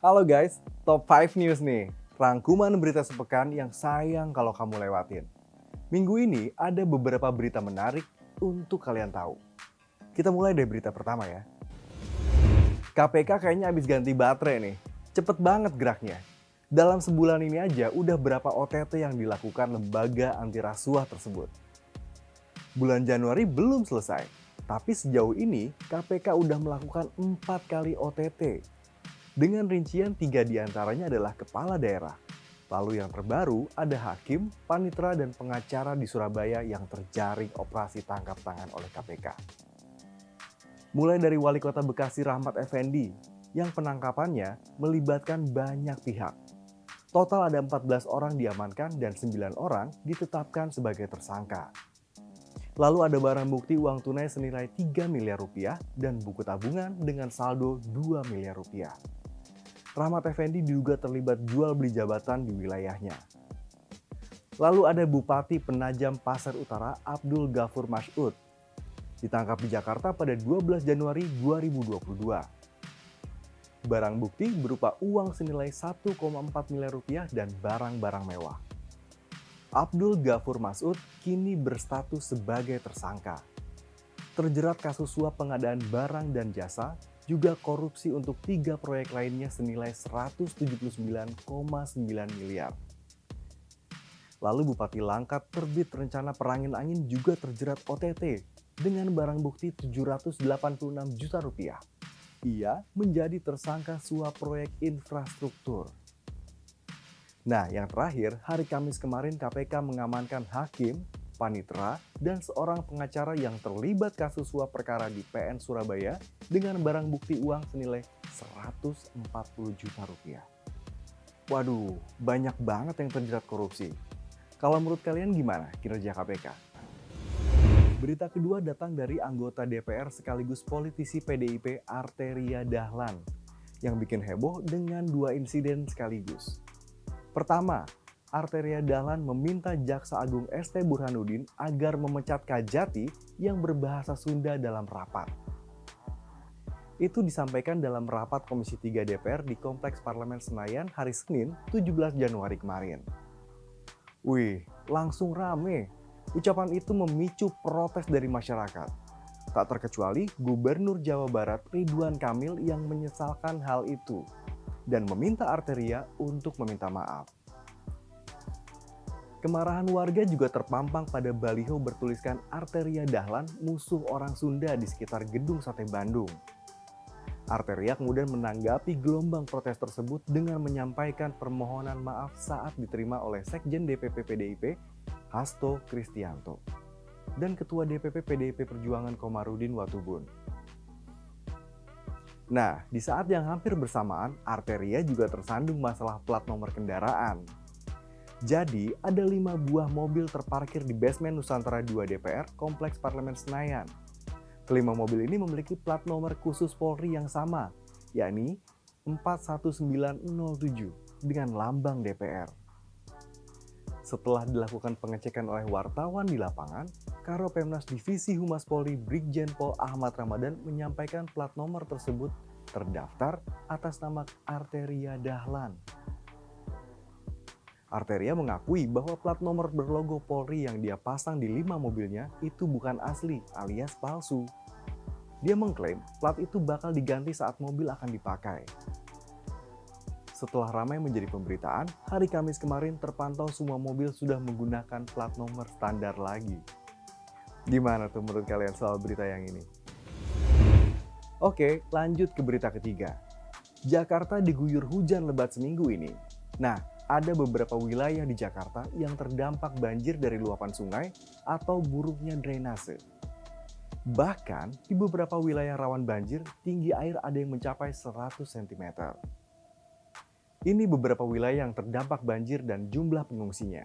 Halo guys, Top 5 News nih. Rangkuman berita sepekan yang sayang kalau kamu lewatin. Minggu ini ada beberapa berita menarik untuk kalian tahu. Kita mulai dari berita pertama ya. KPK kayaknya habis ganti baterai nih. Cepet banget geraknya. Dalam sebulan ini aja udah berapa OTT yang dilakukan lembaga anti rasuah tersebut. Bulan Januari belum selesai, tapi sejauh ini KPK udah melakukan 4 kali OTT. Dengan rincian 3 diantaranya adalah kepala daerah. Lalu yang terbaru ada hakim, panitera, dan pengacara di Surabaya yang terjaring operasi tangkap tangan oleh KPK. Mulai dari Wali Kota Bekasi Rahmat Effendi, yang penangkapannya melibatkan banyak pihak. Total ada 14 orang diamankan dan 9 orang ditetapkan sebagai tersangka. Lalu ada barang bukti uang tunai senilai 3 miliar rupiah dan buku tabungan dengan saldo 2 miliar rupiah. Rahmat Effendi diduga terlibat jual beli jabatan di wilayahnya. Lalu ada Bupati Penajam Pasar Utara Abdul Ghafur Mas'ud. Ditangkap di Jakarta pada 12 Januari 2022. Barang bukti berupa uang senilai 1,4 miliar rupiah dan barang-barang mewah. Abdul Ghafur Mas'ud kini berstatus sebagai tersangka. Terjerat kasus suap pengadaan barang dan jasa, juga korupsi untuk 3 proyek lainnya senilai 179,9 miliar. Lalu Bupati Langkat Terbit Rencana Perangin Angin juga terjerat OTT dengan barang bukti 786 juta rupiah. Ia menjadi tersangka suap proyek infrastruktur. Nah, yang terakhir, hari Kamis kemarin KPK mengamankan hakim, panitera, dan seorang pengacara yang terlibat kasus suap perkara di PN Surabaya dengan barang bukti uang senilai 140 juta rupiah. Waduh, banyak banget yang terjerat korupsi. Kalau menurut kalian gimana kinerja KPK? Berita kedua datang dari anggota DPR sekaligus politisi PDIP Arteria Dahlan yang bikin heboh dengan 2 insiden sekaligus. Pertama, Arteria Dahlan meminta Jaksa Agung ST Burhanuddin agar memecat Kajati yang berbahasa Sunda dalam rapat. Itu disampaikan dalam rapat Komisi 3 DPR di Kompleks Parlemen Senayan hari Senin 17 Januari kemarin. Wih, langsung rame. Ucapan itu memicu protes dari masyarakat. Tak terkecuali Gubernur Jawa Barat Ridwan Kamil yang menyesalkan hal itu dan meminta Arteria untuk meminta maaf. Kemarahan warga juga terpampang pada baliho bertuliskan Arteria Dahlan musuh orang Sunda di sekitar Gedung Sate Bandung. Arteria kemudian menanggapi gelombang protes tersebut dengan menyampaikan permohonan maaf saat diterima oleh Sekjen DPP PDIP Hasto Kristianto dan Ketua DPP PDIP Perjuangan Komarudin Watubun. Nah, di saat yang hampir bersamaan, Arteria juga tersandung masalah plat nomor kendaraan. Jadi, ada 5 buah mobil terparkir di basement Nusantara 2 DPR Kompleks Parlemen Senayan. Kelima mobil ini memiliki plat nomor khusus Polri yang sama, yakni 41907 dengan lambang DPR. Setelah dilakukan pengecekan oleh wartawan di lapangan, Karopemnas Divisi Humas Polri Brigjen Pol Ahmad Ramadan menyampaikan plat nomor tersebut terdaftar atas nama Arteria Dahlan. Arteria mengakui bahwa plat nomor berlogo Polri yang dia pasang di 5 mobilnya itu bukan asli alias palsu. Dia mengklaim plat itu bakal diganti saat mobil akan dipakai. Setelah ramai menjadi pemberitaan, hari Kamis kemarin terpantau semua mobil sudah menggunakan plat nomor standar lagi. Gimana tuh menurut kalian soal berita yang ini? Oke, lanjut ke berita ketiga. Jakarta diguyur hujan lebat seminggu ini. Nah, ada beberapa wilayah di Jakarta yang terdampak banjir dari luapan sungai atau buruknya drainase. Bahkan, di beberapa wilayah rawan banjir, tinggi air ada yang mencapai 100 cm. Ini beberapa wilayah yang terdampak banjir dan jumlah pengungsinya.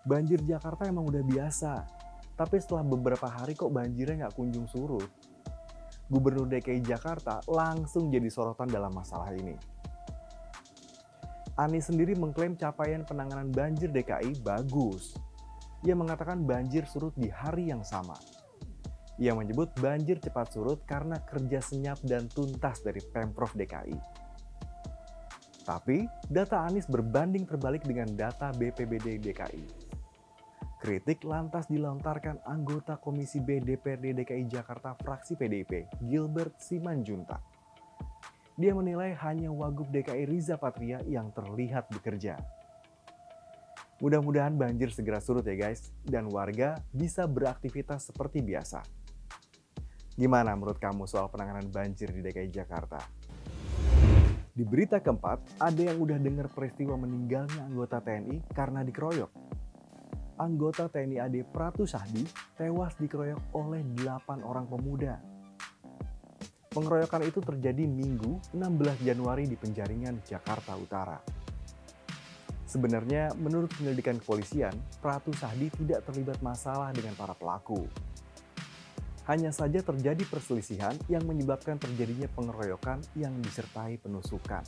Banjir Jakarta emang udah biasa, Tapi setelah beberapa hari kok banjirnya nggak kunjung surut. Gubernur DKI Jakarta langsung jadi sorotan dalam masalah ini. Anies sendiri mengklaim capaian penanganan banjir DKI bagus. Ia mengatakan banjir surut di hari yang sama. Ia menyebut banjir cepat surut karena kerja senyap dan tuntas dari Pemprov DKI. Tapi, data Anies berbanding terbalik dengan data BPBD DKI. Kritik lantas dilontarkan anggota Komisi B DPRD DKI Jakarta fraksi PDIP, Gilbert Simanjuntak. Dia menilai hanya Wagub DKI Riza Patria yang terlihat bekerja. Mudah-mudahan banjir segera surut ya guys, dan warga bisa beraktivitas seperti biasa. Gimana menurut kamu soal penanganan banjir di DKI Jakarta? Di berita keempat, ada yang udah dengar peristiwa meninggalnya anggota TNI karena dikeroyok. Anggota TNI AD Pratu Sahdi tewas dikeroyok oleh 8 orang pemuda. Pengeroyokan itu terjadi Minggu 16 Januari di Penjaringan, Jakarta Utara. Sebenarnya, menurut penyelidikan kepolisian, Pratu Sahdi tidak terlibat masalah dengan para pelaku. Hanya saja terjadi perselisihan yang menyebabkan terjadinya pengeroyokan yang disertai penusukan.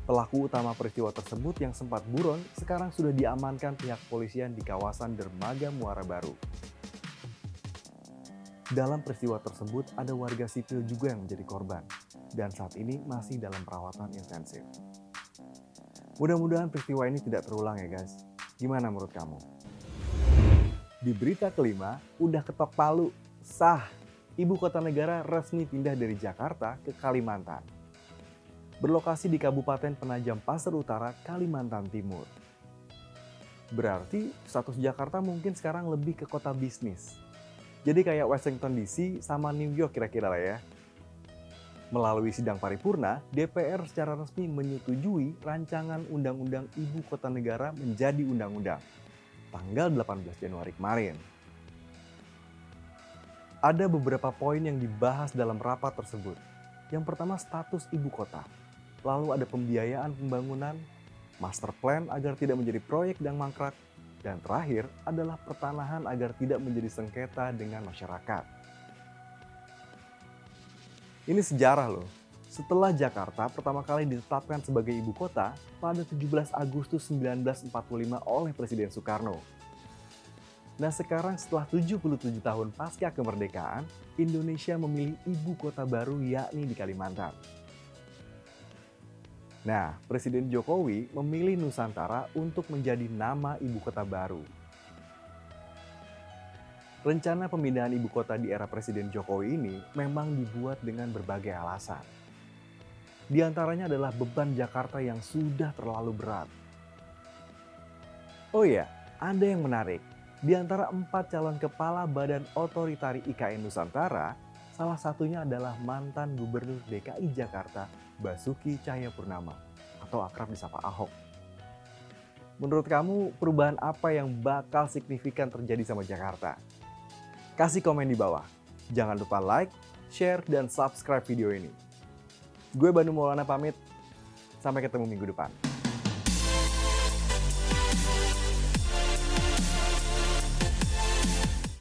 Pelaku utama peristiwa tersebut yang sempat buron sekarang sudah diamankan pihak kepolisian di kawasan Dermaga Muara Baru. Dalam peristiwa tersebut ada warga sipil juga yang menjadi korban dan saat ini masih dalam perawatan intensif. Mudah-mudahan peristiwa ini tidak terulang ya guys. Gimana menurut kamu? Di berita kelima, udah ketok palu, sah. Ibu kota negara resmi pindah dari Jakarta ke Kalimantan. Berlokasi di Kabupaten Penajam Pasir Utara, Kalimantan Timur. Berarti status Jakarta mungkin sekarang lebih ke kota bisnis. Jadi kayak Washington DC sama New York kira-kira lah ya. Melalui sidang paripurna, DPR secara resmi menyetujui rancangan Undang-Undang Ibu Kota Negara menjadi undang-undang tanggal 18 Januari kemarin. Ada beberapa poin yang dibahas dalam rapat tersebut. Yang pertama status ibu kota. Lalu ada pembiayaan pembangunan, master plan agar tidak menjadi proyek dan mangkrak, dan terakhir adalah pertanahan agar tidak menjadi sengketa dengan masyarakat. Ini sejarah loh. Setelah Jakarta pertama kali ditetapkan sebagai ibu kota pada 17 Agustus 1945 oleh Presiden Soekarno. Nah sekarang setelah 77 tahun pasca kemerdekaan, Indonesia memilih ibu kota baru yakni di Kalimantan. Nah, Presiden Jokowi memilih Nusantara untuk menjadi nama ibu kota baru. Rencana pemindahan ibu kota di era Presiden Jokowi ini memang dibuat dengan berbagai alasan. Di antaranya adalah beban Jakarta yang sudah terlalu berat. Oh iya, ada yang menarik. Di antara 4 calon kepala Badan Otoritari IKN Nusantara, salah satunya adalah mantan Gubernur DKI Jakarta, Basuki Cahayapurnama, atau akrab disapa Ahok. Menurut kamu, perubahan apa yang bakal signifikan terjadi sama Jakarta? Kasih komen di bawah. Jangan lupa like, share, dan subscribe video ini. Gue Bandung Maulana pamit. Sampai ketemu minggu depan.